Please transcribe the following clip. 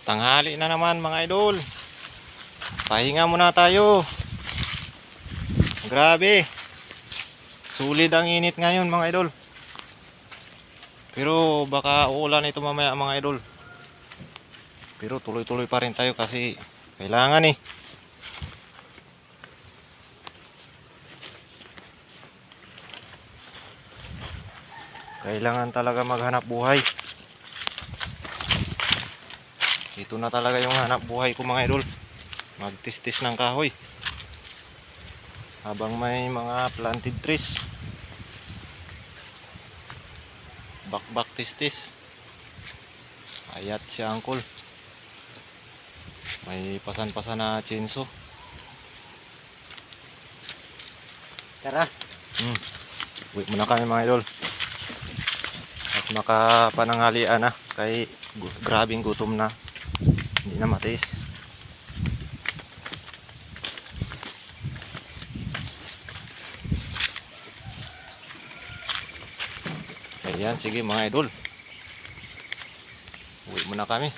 Tanghali na naman mga idol. Pahinga muna tayo. Grabe. Sulit ang init ngayon mga idol. Pero baka uulan ito mamaya mga idol. Pero tuloy-tuloy pa rin tayo kasi kailangan eh. Kailangan talaga maghanap buhay. Ito na talaga yung hanap buhay ko mga idol. Magtistis ng kahoy habang may mga planted trees. Bakbak tistis. Ayat si uncle. May pasan-pasan na chinso. Tara. Uwi muna kami mga idol. At makapananghalian na. Kay grabing gutom na. Hindi na matiis. Ayan, sige mga idol. Uwi muna kami.